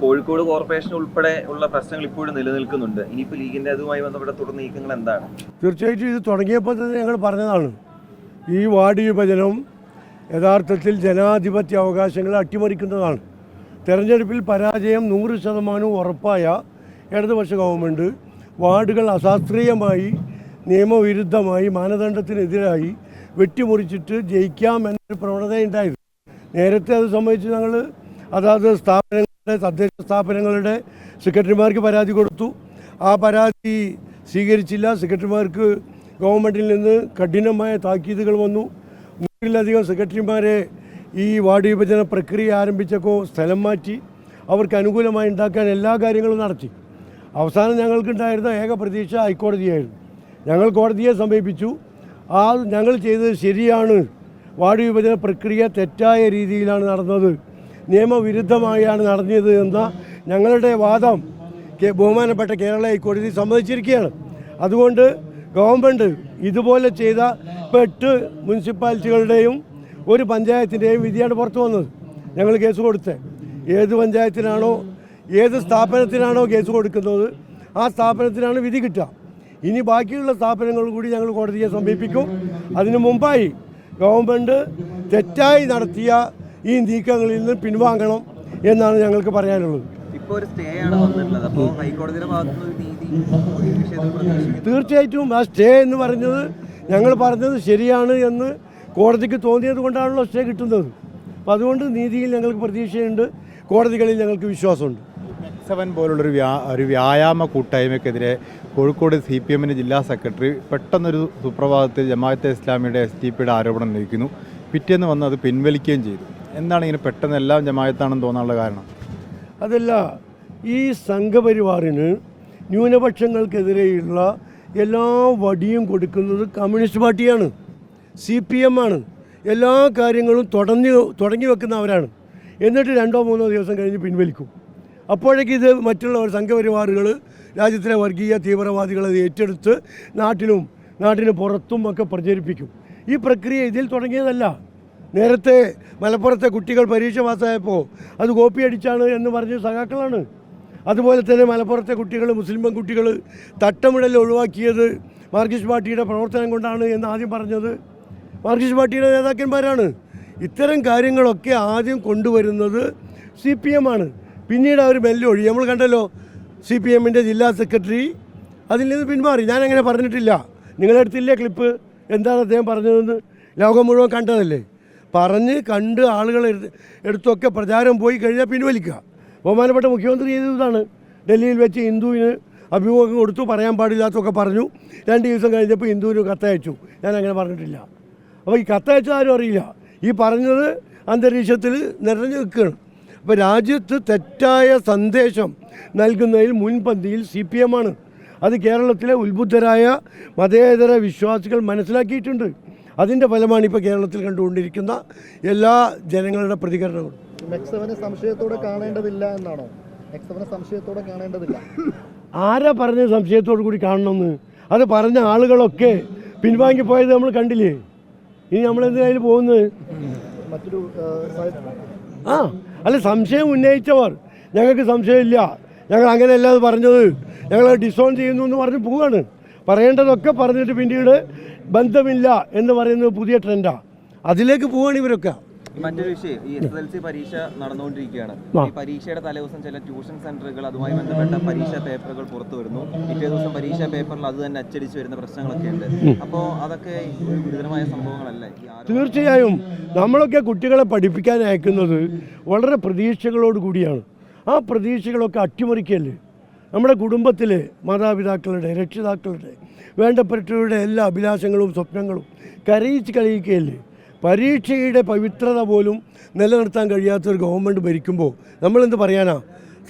Kozhikode corporation ഉൾപ്പെടെ ഉള്ള പ്രശ്നങ്ങൾ ഇപ്പോഴും നിലനിൽക്കുന്നുണ്ട്. ഇനിയിപ്പോൾ ലീഗിന്റെ അതുമായി ബന്ധപ്പെട്ട തുടർ നീക്കങ്ങൾ എന്താണ്? തീർച്ചയായിട്ടും ഇത് തുടങ്ങിയപ്പോൾ തന്നെ ഞങ്ങൾ പറഞ്ഞതാണ്, ഈ വാർഡ് വിഭജനം യഥാർത്ഥത്തിൽ ജനാധിപത്യ അവകാശങ്ങളെ അട്ടിമറിക്കുന്നതാണ്. തെരഞ്ഞെടുപ്പിൽ പരാജയം 100% ഉറപ്പായ ഇടതുപക്ഷ ഗവൺമെൻറ് വാർഡുകൾ അശാസ്ത്രീയമായി നിയമവിരുദ്ധമായി മാനദണ്ഡത്തിനെതിരായി വെട്ടിമുറിച്ചിട്ട് ജയിക്കാം എന്നൊരു പ്രവണതയുണ്ടായത്. നേരത്തെ അത് സംബന്ധിച്ച് ഞങ്ങൾ അതാത് സ്ഥാപനങ്ങളുടെ തദ്ദേശ സ്ഥാപനങ്ങളുടെ സെക്രട്ടറിമാർക്ക് പരാതി കൊടുത്തു. ആ പരാതി സ്വീകരിച്ചില്ല. സെക്രട്ടറിമാർക്ക് ഗവൺമെൻറ്റിൽ നിന്ന് കഠിനമായ താക്കീതുകൾ വന്നു. 100-ലധികം സെക്രട്ടറിമാരെ ഈ വാർഡ് വിഭജന പ്രക്രിയ ആരംഭിച്ചപ്പോൾ സ്ഥലം മാറ്റി. അവർക്ക് അനുകൂലമായി ഉണ്ടാക്കാൻ എല്ലാ കാര്യങ്ങളും നടത്തി. അവസാനം ഞങ്ങൾക്കുണ്ടായിരുന്ന ഏക പ്രതീക്ഷ ഹൈക്കോടതിയായിരുന്നു. ഞങ്ങൾ കോടതിയെ സമീപിച്ചു. ഞങ്ങൾ ചെയ്തത് ശരിയാണ്, വാർഡ് വിഭജന പ്രക്രിയ തെറ്റായ രീതിയിലാണ് നടന്നത്, നിയമവിരുദ്ധമായാണ് നടന്നത് എന്ന ഞങ്ങളുടെ വാദം ബഹുമാനപ്പെട്ട കേരള ഹൈക്കോടതി സമ്മതിച്ചിരിക്കുകയാണ്. അതുകൊണ്ട് ഗവൺമെൻറ് ഇതുപോലെ ചെയ്ത 8 മുനിസിപ്പാലിറ്റികളുടെയും ഒരു പഞ്ചായത്തിൻ്റെയും വിധിയാണ് പുറത്തു വന്നത്. ഞങ്ങൾ കേസ് കൊടുത്തത് ഏത് പഞ്ചായത്തിനാണോ ഏത് സ്ഥാപനത്തിനാണോ കേസ് കൊടുക്കുന്നത് ആ സ്ഥാപനത്തിനാണ് വിധി കിട്ടുക. ഇനി ബാക്കിയുള്ള സ്ഥാപനങ്ങൾ കൂടി ഞങ്ങൾ കോടതിയെ സമീപിക്കും. അതിനു മുമ്പായി ഗവൺമെൻറ് തെറ്റായി നടത്തിയ ഈ നീക്കങ്ങളിൽ നിന്ന് പിൻവാങ്ങണം എന്നാണ് ഞങ്ങൾക്ക് പറയാനുള്ളത്. തീർച്ചയായിട്ടും ആ സ്റ്റേ എന്ന് പറഞ്ഞത് ഞങ്ങൾ പറഞ്ഞത് ശരിയാണ് എന്ന് കോടതിക്ക് തോന്നിയത് കൊണ്ടാണല്ലോ സ്റ്റേ കിട്ടുന്നത്. അപ്പോൾ അതുകൊണ്ട് നീതിയിൽ ഞങ്ങൾക്ക് പ്രതീക്ഷയുണ്ട്, കോടതികളിൽ ഞങ്ങൾക്ക് വിശ്വാസമുണ്ട്. X7 പോലുള്ളൊരു വ്യായാമ കൂട്ടായ്മയ്ക്കെതിരെ കോഴിക്കോട് CPM ജില്ലാ സെക്രട്ടറി പെട്ടെന്നൊരു സുപ്രഭാതത്തിൽ ജമാഅത്തെ ഇസ്ലാമിയുടെ SDPയുടെ ആരോപണം ഉന്നയിക്കുന്നു. പിറ്റേന്ന് വന്ന് അത് പിൻവലിക്കുകയും ചെയ്തു. എന്താണ് ഇങ്ങനെ പെട്ടെന്ന് എല്ലാം ജമാഅത്താണെന്ന് തോന്നാനുള്ള കാരണം? അതല്ല, ഈ സംഘപരിവാറിന് ന്യൂനപക്ഷങ്ങൾക്കെതിരെയുള്ള എല്ലാ വടിയും കൊടുക്കുന്നത് കമ്മ്യൂണിസ്റ്റ് പാർട്ടിയാണ്, CPM ആണ്. എല്ലാ കാര്യങ്ങളും തുടങ്ങി വെക്കുന്നവരാണ്. എന്നിട്ട് 2-3 ദിവസം കഴിഞ്ഞ് പിൻവലിക്കും. അപ്പോഴേക്ക് ഇത് മറ്റുള്ളവർ സംഘപരിവാറുകൾ രാജ്യത്തിലെ വർഗീയ തീവ്രവാദികളെ ഏറ്റെടുത്ത് നാട്ടിന് പുറത്തും ഒക്കെ പ്രചരിപ്പിക്കും. ഈ പ്രക്രിയ ഇതിൽ തുടങ്ങിയതല്ല. നേരത്തെ മലപ്പുറത്തെ കുട്ടികൾ പരീക്ഷ പാസ്സായപ്പോൾ അത് കോപ്പി അടിച്ചാണ് എന്ന് പറഞ്ഞ് സഖാക്കളാണ്. അതുപോലെ തന്നെ മലപ്പുറത്തെ കുട്ടികൾ, മുസ്ലിം പെൺകുട്ടികൾ തട്ടമിടൽ ഒഴിവാക്കിയത് മാർക്സിസ്റ്റ് പാർട്ടിയുടെ പ്രവർത്തനം കൊണ്ടാണ് എന്ന് ആദ്യം പറഞ്ഞത് മാർക്സിസ്റ്റ് പാർട്ടിയുടെ നേതാക്കന്മാരാണ്. ഇത്തരം കാര്യങ്ങളൊക്കെ ആദ്യം കൊണ്ടുവരുന്നത് CPM ആണ്. പിന്നീട് അവർ മെല്ലെ ഒഴി. നമ്മൾ കണ്ടല്ലോ, CPM ജില്ലാ സെക്രട്ടറി അതിൽ നിന്ന് പിന്മാറി. ഞാനങ്ങനെ പറഞ്ഞിട്ടില്ല. നിങ്ങളെടുത്തില്ലേ ക്ലിപ്പ്? എന്താണ് അദ്ദേഹം പറഞ്ഞതെന്ന്? ലോകം മുഴുവൻ കണ്ടതല്ലേ. കണ്ട് ആളുകൾ എടുത്തൊക്കെ പ്രചാരം പോയി കഴിഞ്ഞാൽ പിൻവലിക്കുക. ബഹുമാനപ്പെട്ട മുഖ്യമന്ത്രി ചെയ്തതാണ്. ഡൽഹിയിൽ വെച്ച് ഹിന്ദുവിന് അഭിമുഖം കൊടുത്തു, പറയാൻ പാടില്ലാത്തൊക്കെ പറഞ്ഞു. 2 ദിവസം കഴിഞ്ഞപ്പോൾ ഹിന്ദുവിന് കത്തയച്ചു. ഞാനങ്ങനെ പറഞ്ഞിട്ടില്ല. അപ്പോൾ ഈ കത്തയച്ച ആരും അറിയില്ല. ഈ പറഞ്ഞത് അന്തരീക്ഷത്തിൽ നിറഞ്ഞു നിൽക്കുകയാണ്. അപ്പോൾ രാജ്യത്ത് തെറ്റായ സന്ദേശം നൽകുന്നതിൽ മുൻപന്തിയിൽ CPM ആണ്. അത് കേരളത്തിലെ ഉത്ബുദ്ധരായ മതേതര വിശ്വാസികൾ മനസ്സിലാക്കിയിട്ടുണ്ട്. അതിൻ്റെ ഫലമാണ് ഇപ്പോൾ കേരളത്തിൽ കണ്ടുകൊണ്ടിരിക്കുന്ന എല്ലാ ജനങ്ങളുടെ പ്രതികരണങ്ങളും. സംശയത്തോടെ കാണേണ്ടതില്ല എന്നാണോ? സംശയത്തോടെ കാണേണ്ടതില്ല. ആരാ പറഞ്ഞ സംശയത്തോടു കൂടി കാണണമെന്ന്? അത് പറഞ്ഞ ആളുകളൊക്കെ പിൻവാങ്ങിപ്പോയത് നമ്മൾ കണ്ടില്ലേ. ഇനി നമ്മളെന്തിനായാലും പോകുന്നത്? അല്ല, സംശയം ഉന്നയിച്ചവർ ഞങ്ങൾക്ക് സംശയമില്ല, ഞങ്ങൾ അങ്ങനെയല്ല അത് പറഞ്ഞത്, ഞങ്ങൾ ഡിസോൺ ചെയ്യുന്നു എന്ന് പറഞ്ഞ് പോവുകയാണ്. പറയേണ്ടതൊക്കെ പറഞ്ഞിട്ട് പിന്നീട് ബന്ധമില്ല എന്ന് പറയുന്നത് പുതിയ ട്രെൻഡാണ്. അതിലേക്ക് പോവുകയാണ് ഇവരൊക്കെ. മറ്റൊരു വിഷയം, ഈ SSLC പരീക്ഷ നടന്നുകൊണ്ടിരിക്കുകയാണ്. ഈ പരീക്ഷയുടെ തലേദിവസം ചില ട്യൂഷൻ സെന്ററുകൾ അതുമായി ബന്ധപ്പെട്ട പരീക്ഷാ പേപ്പറുകൾ പുറത്തു വരുന്നു. പിറ്റേ ദിവസം പരീക്ഷാ പേപ്പറിൽ അത് തന്നെ അച്ചടിച്ച് വരുന്ന പ്രശ്നങ്ങളൊക്കെ ഉണ്ട്. അപ്പോൾ അതൊക്കെ ഒരു ഗുരുതരമായ സംഭവങ്ങളല്ലേ? തീർച്ചയായും നമ്മളൊക്കെ കുട്ടികളെ പഠിപ്പിക്കാൻ അയക്കുന്നത് വളരെ പ്രതീക്ഷകളോട് കൂടിയാണ്. ആ പ്രതീക്ഷകളൊക്കെ അട്ടിമറിക്കല്ലേ. നമ്മുടെ കുടുംബത്തിലെ മാതാപിതാക്കളുടെ, രക്ഷിതാക്കളുടെ, വേണ്ടപ്പെട്ടവരുടെ എല്ലാ അഭിലാഷങ്ങളും സ്വപ്നങ്ങളും കരയിച്ച് കളിയിക്കുകയല്ലേ. പരീക്ഷയുടെ പവിത്രത പോലും നിലനിർത്താൻ കഴിയാത്തൊരു ഗവൺമെൻറ് ഭരിക്കുമ്പോൾ നമ്മളെന്ത് പറയാനാ?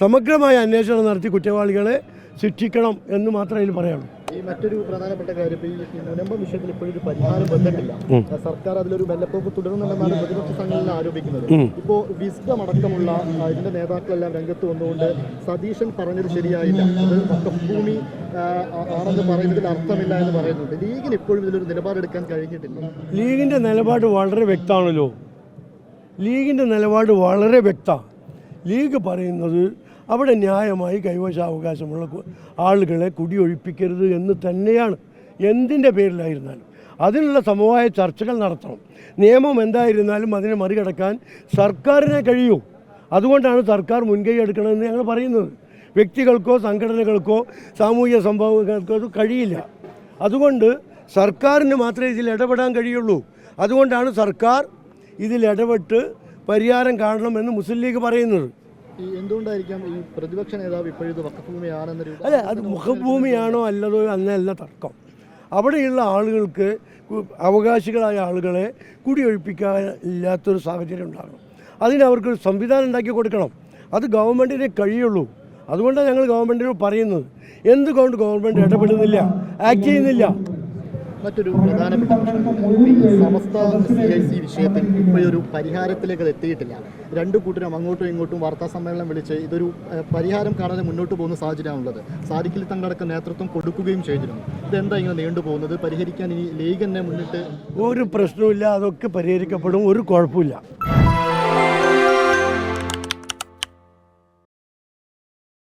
സമഗ്രമായ അന്വേഷണം നടത്തി കുറ്റവാളികളെ ശിക്ഷിക്കണം എന്ന് മാത്രമേ ഇതിൽ പറയാനുള്ളൂ. ഈ മറ്റൊരു പ്രധാനപ്പെട്ട കാര്യം, ഈ മുനമ്പം വിഷയത്തിൽ ഇപ്പോഴൊരു പരിഹാരം വന്നിട്ടില്ല. സർക്കാർ അതിലൊരു വെള്ളപ്പോക്ക് തുടരുന്നുണ്ടെന്നാണ് പ്രതിപക്ഷ സംഘടന ആരോപിക്കുന്നത്. ഇപ്പോൾ വിസ്ഡം അടക്കമുള്ള ഇതിന്റെ നേതാക്കളെല്ലാം രംഗത്ത് വന്നുകൊണ്ട് സതീശൻ പറഞ്ഞത് ശരിയായില്ല, അത് ഭൂമി ആണെന്ന് പറയുന്നതിൽ അർത്ഥമില്ല എന്ന് പറയുന്നുണ്ട്. ലീഗിന് ഇപ്പോഴും ഇതിലൊരു നിലപാടെടുക്കാൻ കഴിഞ്ഞിട്ടില്ല. ലീഗിൻ്റെ നിലപാട് വളരെ വ്യക്തമാണല്ലോ. ലീഗിൻ്റെ നിലപാട് വളരെ വ്യക്തമാണ്. ലീഗ് പറയുന്നത് അവിടെ ന്യായമായി കൈവശാവകാശമുള്ള ആളുകളെ കുടിയൊഴിപ്പിക്കരുത് എന്ന് തന്നെയാണ്. എന്തിൻ്റെ പേരിലായിരുന്നാലും അതിനുള്ള സമവായ ചർച്ചകൾ നടത്തണം. നിയമം എന്തായിരുന്നാലും അതിനെ മറികടക്കാൻ സർക്കാരിനെ കഴിയൂ. അതുകൊണ്ടാണ് സർക്കാർ മുൻകൈ എടുക്കണമെന്ന് ഞങ്ങൾ പറയുന്നത്. വ്യക്തികൾക്കോ സംഘടനകൾക്കോ സാമൂഹിക സംഭവങ്ങൾക്കോ അത് കഴിയില്ല. അതുകൊണ്ട് സർക്കാരിന് മാത്രമേ ഇതിൽ ഇടപെടാൻ കഴിയുള്ളൂ. അതുകൊണ്ടാണ് സർക്കാർ ഇതിൽ ഇടപെട്ട് പരിഹാരം കാണണമെന്ന് മുസ്ലിം ലീഗ് പറയുന്നത്. എന്തുകൊണ്ടായിരിക്കാം ഈ പ്രതിപക്ഷ നേതാവ് ഇപ്പോഴും വഖഫ് ഭൂമിയാണെന്നൊരു അല്ല, അത് മുഖഭൂമിയാണോ അല്ലതോ എന്നല്ല തർക്കം. അവിടെയുള്ള ആളുകൾക്ക് അവകാശികളായ ആളുകളെ കുടിയൊഴിപ്പിക്കാനില്ലാത്തൊരു സാഹചര്യം ഉണ്ടാകണം. അതിനവർക്ക് സംവിധാനം ഉണ്ടാക്കി കൊടുക്കണം. അത് ഗവൺമെൻറ്റിനെ കഴിയുള്ളൂ. അതുകൊണ്ടാണ് ഞങ്ങൾ ഗവൺമെൻറ്റിനോട് പറയുന്നത്. എന്തുകൊണ്ട് ഗവൺമെൻറ് ഇടപെടുന്നില്ല, ആക്ട് ചെയ്യുന്നില്ല? മറ്റൊരു പ്രധാനപ്പെട്ട പ്രശ്നം ഈ സമസ്ത CIC വിഷയത്തിൽ ഇപ്പോഴൊരു പരിഹാരത്തിലേക്ക് അത് എത്തിയിട്ടില്ല. രണ്ടു കൂട്ടരും അങ്ങോട്ടും ഇങ്ങോട്ടും വാർത്താ സമ്മേളനം വിളിച്ച് ഇതൊരു പരിഹാരം കാണാതെ മുന്നോട്ട് പോകുന്ന സാഹചര്യമാണുള്ളത്. സാദിഖലി തങ്ങളടക്കം നേതൃത്വം കൊടുക്കുകയും ചെയ്തിരുന്നു. ഇതെന്താ ഇങ്ങനെ നീണ്ടുപോകുന്നത്? പരിഹരിക്കാൻ ഇനി ലീഗ് തന്നെ മുന്നിട്ട് ഒരു പ്രശ്നവുമില്ല, അതൊക്കെ പരിഹരിക്കപ്പെടും, ഒരു കുഴപ്പമില്ല.